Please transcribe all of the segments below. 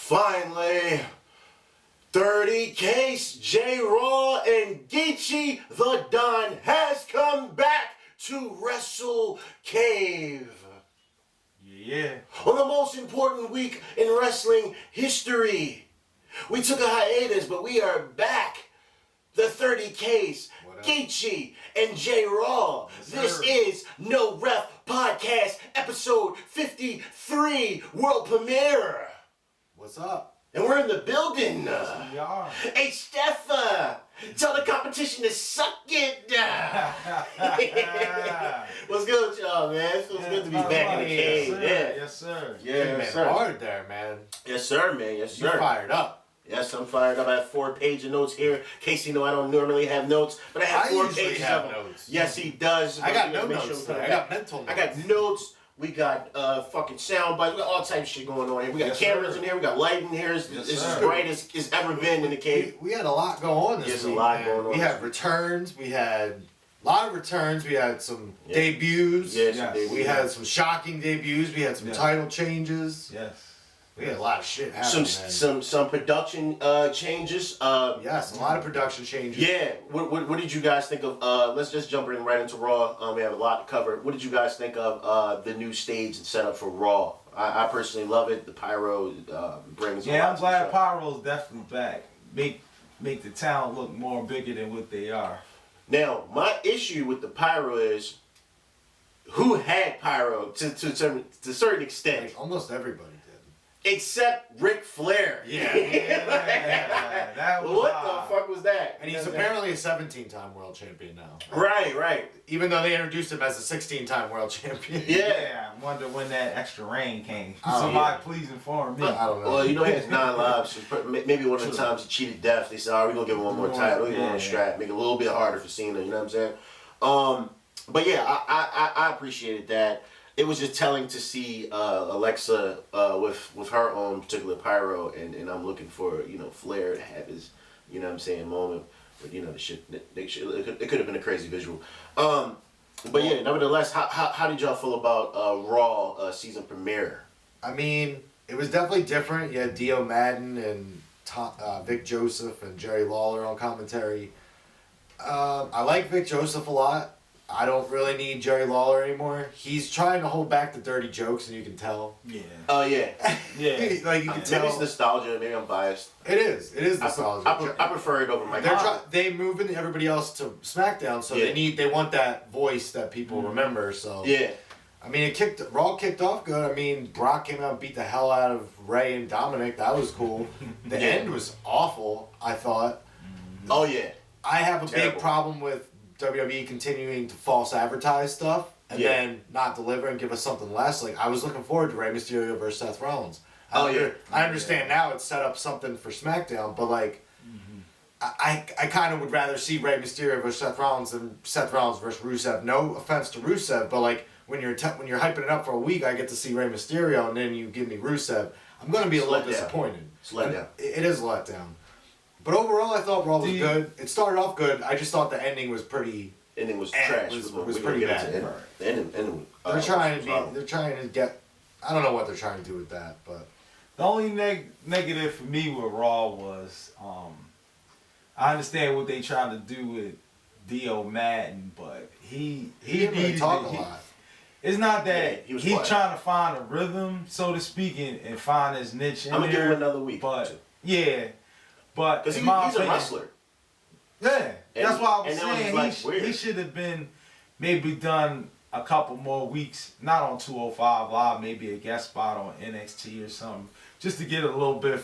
Finally, 30 Case, J-Raw, and Geechi Da Don has come back to Wrestle Cave. Yeah. On the most important week in wrestling history. We took a hiatus, but we are back. The 30 Case, Geechi, and J-Raw. This is No Ref Podcast, episode 53, world premiere. What's up? And we're in the building. Yes, we are. Hey, Steffa, tell the competition to suck it. What's good with y'all, man? It feels good to be back in the cave. Yes, sir. Yeah, Yes, yes, sir. sir. Hard there, man. Yes, sir, man. Yes, You're sir. fired up. Yes, I'm fired up. I have 4 pages of notes here. In case you know, I don't normally have notes, but I have 4 usually pages have of them. notes. Yes, he does. I got no Make sure notes we put today. it I back. got mental notes. I got notes. We got fucking sound bites. We got all types of shit going on here. We got Yes, cameras sir. in here. We got light in here. It's Yes, as sir. bright as it's ever been in the cave. We had a lot go on this There's a week. lot man. going on We this had week. returns. We had a lot of returns. We had some Yeah. debuts. Yes, Yes. We had some shocking debuts. We had some Yeah. title changes. Yes. We had a lot of shit happening. Some production changes. Yes, a lot of production changes. Yeah. What did you guys think of? Let's just jump in right into Raw. We have a lot to cover. What did you guys think of the new stage and setup for Raw? I personally love it. The pyro brings. Yeah, I'm glad show. Pyro's definitely back. Make the town look more bigger than what they are. Now, my issue with the pyro is who had pyro to a certain extent, Like, almost everybody did. except Ric Flair. Yeah, that was What odd. the fuck was that? And he's apparently a 17-time world champion now. Right. Even though they introduced him as a 16-time world champion. Yeah. I wonder when that extra rain came. Oh, Somebody yeah. please inform me. I don't know. Well, you know he has 9 lives. So maybe one of the times he cheated death. They said, "All right, we're gonna give him one more title. We're gonna strap, make it a little bit harder for Cena." You know what I'm saying? But yeah, I appreciated that. It was just telling to see Alexa with her own particular pyro, and I'm looking for Flair to have his what I'm saying moment. But the shit, it could have been a crazy visual. But yeah, nevertheless, how did y'all feel about Raw season premiere? I mean, it was definitely different. You had Dio Madden and Vic Joseph and Jerry Lawler on commentary. I like Vic Joseph a lot. I don't really need Jerry Lawler anymore. He's trying to hold back the dirty jokes, and you can tell. Yeah. Oh yeah. Yeah. Like you can Maybe tell. it's nostalgia. Maybe I'm biased. It is. It is nostalgia. I prefer it over my. They moving everybody else to SmackDown, so Yeah. they want that voice that people remember. So Yeah. I mean, Raw kicked off good. I mean, Brock came out and beat the hell out of Ray and Dominic. That was cool. The Yeah. end was awful, I thought. Oh yeah. I have a Terrible. big problem with WWE continuing to false advertise stuff and Yeah. then not deliver and give us something less. Like, I was looking forward to Rey Mysterio versus Seth Rollins. I understand now it's set up something for SmackDown, but like, I kind of would rather see Rey Mysterio versus Seth Rollins than Seth Rollins versus Rusev. No offense to Rusev, but like when you're hyping it up for a week, I get to see Rey Mysterio and then you give me Rusev. I'm gonna be a little disappointed. It's let down. It is a letdown. But overall, I thought Raw was good. It started off good. I just thought the ending was pretty. Ending was Eh, trash. was We're gonna pretty get bad. into it. The ending. They're was trying horrible. to get. I don't know what they're trying to do with that, but The only negative for me with Raw was I understand what they trying to do with Dio Madden, but he didn't really needed talk to- a lot. It's not Yeah, that he was he's quiet. trying to find a rhythm, so to speak, and find his niche in I'm gonna give him there. another week. But yeah, but Because in he's my a opinion, wrestler. Yeah, And- that's why I was and that was, saying like, he weird. should have been maybe done a couple more weeks, not on 205 Live, maybe a guest spot on NXT or something, just to get a little bit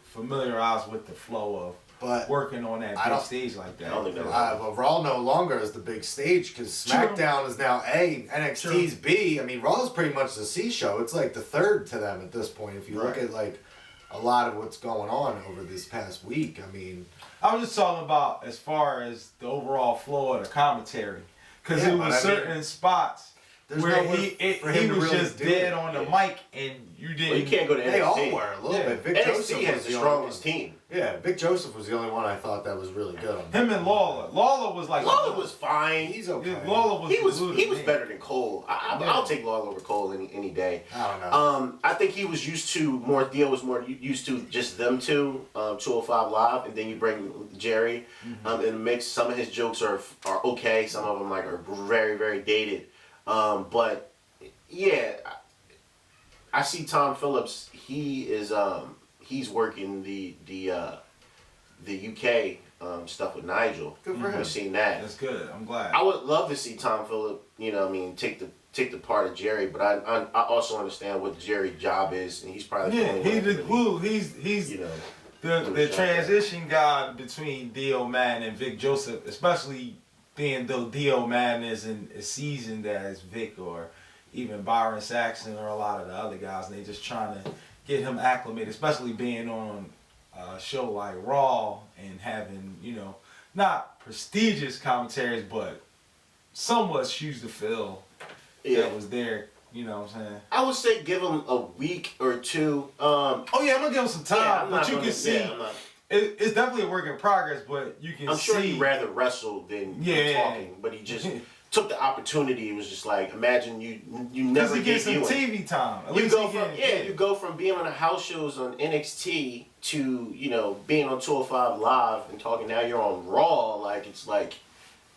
familiarized with the flow of But working on that I big don't- stage like that. I don't think that was- well, Raw no longer is the big stage because True. SmackDown is now A, NXT's B. I mean, Raw is pretty much the C show. It's like the third to them at this point. If you look Right. at like a lot of what's going on over this past week, I mean, I was just talking about as far as the overall flow of the commentary, because Yeah, it but was I mean, certain spots. There's where nowhere for him he to was really just do dead it. on the mic and you didn't. Well, you can't go to NXT. They all were a little bit. Vic NXT Joseph has was the only strongest one. team. Yeah, Vic Joseph was the only one I thought that was really good on. Him and Lawler. Lawler was like. Lawler was fine. He's okay. Yeah, Lawler was. He was better than Cole. I'll take Lawler over Cole any day. I don't know. I think he was used to more. Theo was more used to just them two, 205 Live, and then you bring Jerry in the mix. Some of his jokes are okay. Some of them are very very dated. But yeah, I see Tom Phillips. He is he's working the UK stuff with Nigel. Good for him. We've seen that. That's good. I'm glad. I would love to see Tom Phillips, take the part of Jerry, but I also understand what Jerry's job is, and he's probably he's the glue. He's the transition guy between Dio Madden and Vic Joseph, especially being though Dio Madden isn't as seasoned as Vic or even Byron Saxon or a lot of the other guys, and they just trying to get him acclimated, especially being on a show like Raw and having, not prestigious commentaries, but somewhat shoes to fill that was there. You know what I'm saying? I would say give him a week or two. Oh yeah, I'm gonna give him some time, but you can see it's definitely a work in progress. But you can I'm see. sure he'd rather wrestle than talking, but he just took the opportunity. It was just like, imagine you never he gets some viewing. TV time. At You least go he from get, you go from being on the house shows on NXT to being on 205 Live and talking. Now you're on Raw.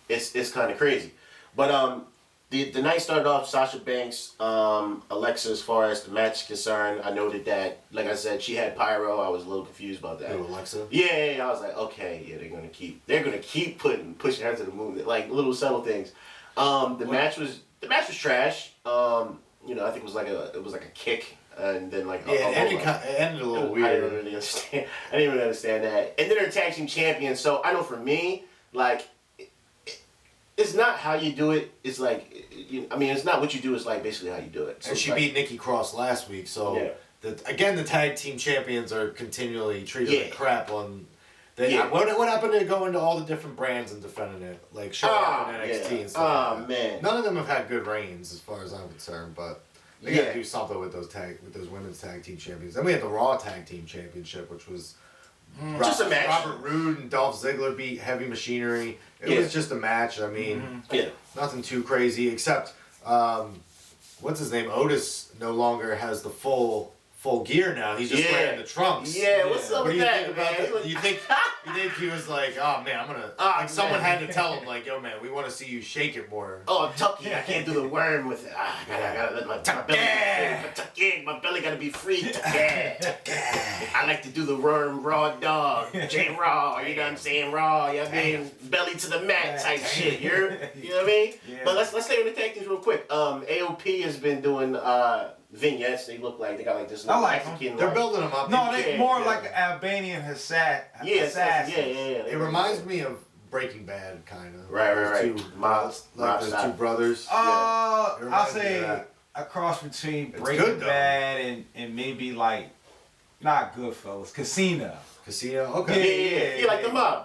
It's kind of crazy. But the night started off Sasha Banks, Alexa. As far as the match is concerned, I noted that, like I said, she had pyro. I was a little confused about that. Who, Alexa? Yeah, I was like, okay, yeah, they're gonna keep pushing her to the moon, like little subtle things. The match was trash. I think it was like a kick, and then it ended a little weird. I didn't really understand. I didn't really understand that. And then they're tag team champions. So I know for me, it's not how you do it. It's it's not what you do. It's basically how you do it. So And she beat Nikki Cross last week, so the tag team champions are continually treated like crap on. What happened to going to all the different brands and defending it, like Charlotte and NXT and stuff? Like that? Man, none of them have had good reigns as far as I'm concerned, but they got to do something with those women's tag team champions. Then we had the Raw Tag Team Championship, which was just a match. Robert Roode and Dolph Ziggler beat Heavy Machinery. It was just a match. I mean, nothing too crazy except what's his name? Otis no longer has the full gear now. He's just wearing the trunks. Yeah, what's up with that, man? You think he was like, oh man, I'm gonna someone had to tell him like, yo man, we want to see you shake it more. Oh, tucky, I can't do the worm with it. I gotta let my belly gotta be free. I like to do the worm raw dog, J Raw. You know what I'm saying? Raw. You know what I mean? Belly to the mat type shit. You know what I mean? Yeah. But let's stay on the tag teams real quick. AOP has been doing vignettes. They look like they got this. I like Mexican. They're building them up. No, they more like Albanian assassins. It reminds me of Breaking Bad, kind of. Right. Those two brothers. I'll say a cross between Breaking Bad and maybe not Goodfellas, Casino. Okay. Yeah, like the mob.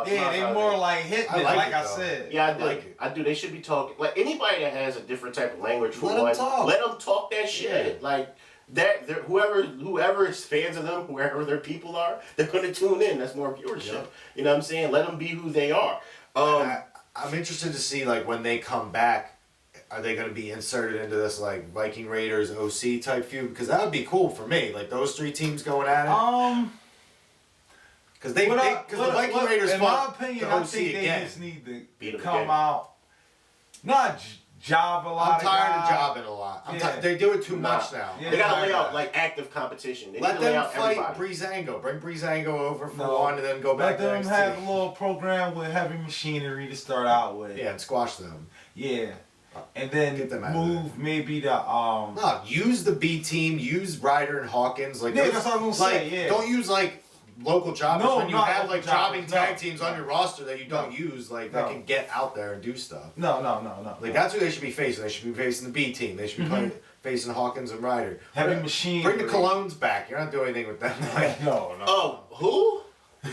They more like hitmen, like I said. Yeah, I do. I do. They should be talking. Like anybody that has a different type of language for let them talk that shit. Yeah. Like that. Whoever is fans of them, wherever their people are, they're gonna tune in. That's more viewership. Yep. You know what I'm saying? Let them be who they are. I'm interested to see when they come back. Are they going to be inserted into this Viking Raiders OC type feud? Because that would be cool for me. Those three teams going at it. Because the Viking Raiders, in my opinion, I think they just need to come out, not job a lot. I'm tired of jobbing a lot. They do it too much now. Yeah, they gotta lay out active competition. They Let need to lay them out fight everybody. Breezango. Bring Breezango over for one, and then go back. Let them to have a little program with Heavy Machinery to start out with. Yeah, and squash them. Yeah. And then get them out move maybe the No, use the B team. Use Ryder and Hawkins. That's what I was gonna say. Yeah. Don't use local jobbers when you have jobbing tag teams on your roster that you don't use that can get out there and do stuff. No. That's who they should be facing. They should be facing the B team. They should be facing Hawkins and Ryder. Heavy Machine. Bring the Colognes back. You're not doing anything with them. No. Oh, who?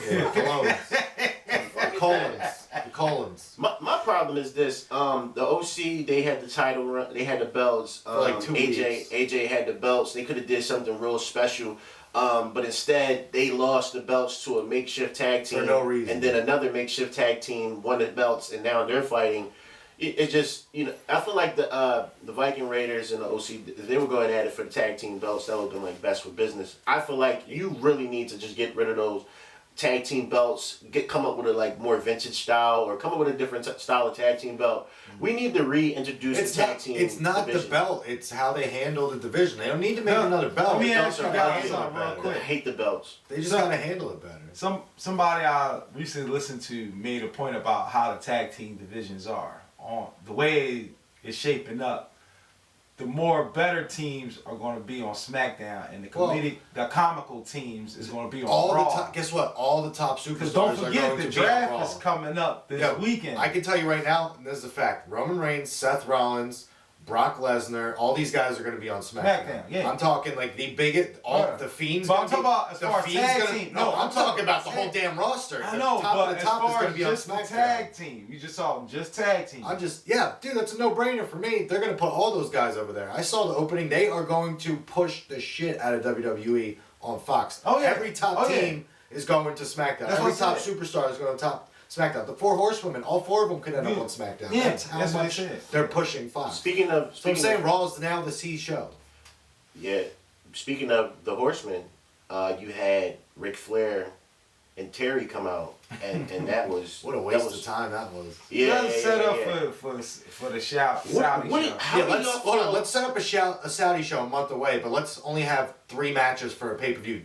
Yeah, Colognes. Colons. Collins. My problem is this. The OC, they had the title run. They had the belts. For like 2 weeks. AJ had the belts. They could have did something real special. But instead, they lost the belts to a makeshift tag team. For no reason. And then another makeshift tag team won the belts, and now they're fighting. It just, I feel like the Viking Raiders and the OC, if they were going at it for the tag team belts, that would have been like best for business. I feel like you really need to just get rid of those tag team belts, come up with a like more vintage style, or come up with a different style of tag team belt. We need to reintroduce the tag team. It's not division. the belt. It's how they handle the division. They don't need to make another belt. Let me The ask belts you are guys handled something real better. quick. I hate the belts. They just So- gotta handle it better. Somebody I recently listened to made a point about how the tag team divisions are. On the way it's shaping up, the more better teams are going to be on SmackDown, and the comical teams is going to be on Raw. Guess what? All the top Because superstars don't are forget, going the to be on Raw. draft is coming up this weekend. I can tell you right now, and this is a fact. Roman Reigns, Seth Rollins, Brock Lesnar, all these guys are going to be on SmackDown. Yeah. I'm talking like the biggest, the Fiends. But I'm talking about as the far as Fiends tag gonna, team. No, I'm talking about the whole damn roster. I The know, top but of the as top is far going as to be on just the SmackDown. tag team, you just saw them, just tag team. Dude, that's a no-brainer for me. They're going to put all those guys over there. I saw the opening. They are going to push the shit out of WWE on Fox. Oh, yeah. Every top team is going to SmackDown. That's Every what I top said. superstar is going to top SmackDown. The 4 Horsewomen, all 4 of them could end up on SmackDown. Yeah, That's how that's what I much said. they're pushing Fox. Speaking of, So I'm saying Raw is now the C show. yeah. Speaking of the Horsemen, you had Ric Flair and Terry come out, and that was What a waste of time that was. Yeah, Let's set up for the Saudi show. Let's set up a Saudi show a month away, but let's only have 3 matches for a pay-per-view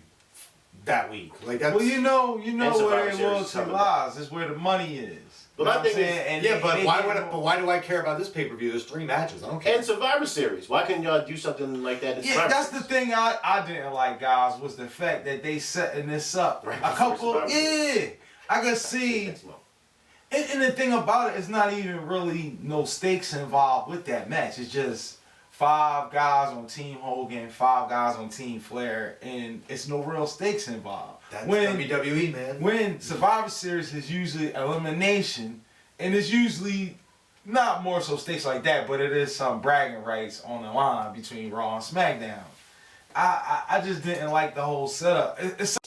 that week. Like that's Well, you know Survivor where Series their is loyalty coming lies. It's where the money is. But You know my what I'm thing is- saying? And yeah, they- but they why get would more- but why do I care about this pay-per-view? There's 3 matches. I don't care. And Survivor Series. Why couldn't y'all do something like that? In Yeah, Survivor that's the Series? thing I didn't like, guys, was the fact that they setting this up. Right A before couple, Survivor Series. I could see. That's my- And the thing about it, it's not even really no stakes involved with that match. It's just 5 guys on Team Hogan, 5 guys on Team Flair, and it's no real stakes involved. That's WWE, man. When Survivor Series is usually elimination, and it's usually not more so stakes like that, but it is some bragging rights on the line between Raw and SmackDown. I just didn't like the whole setup. It's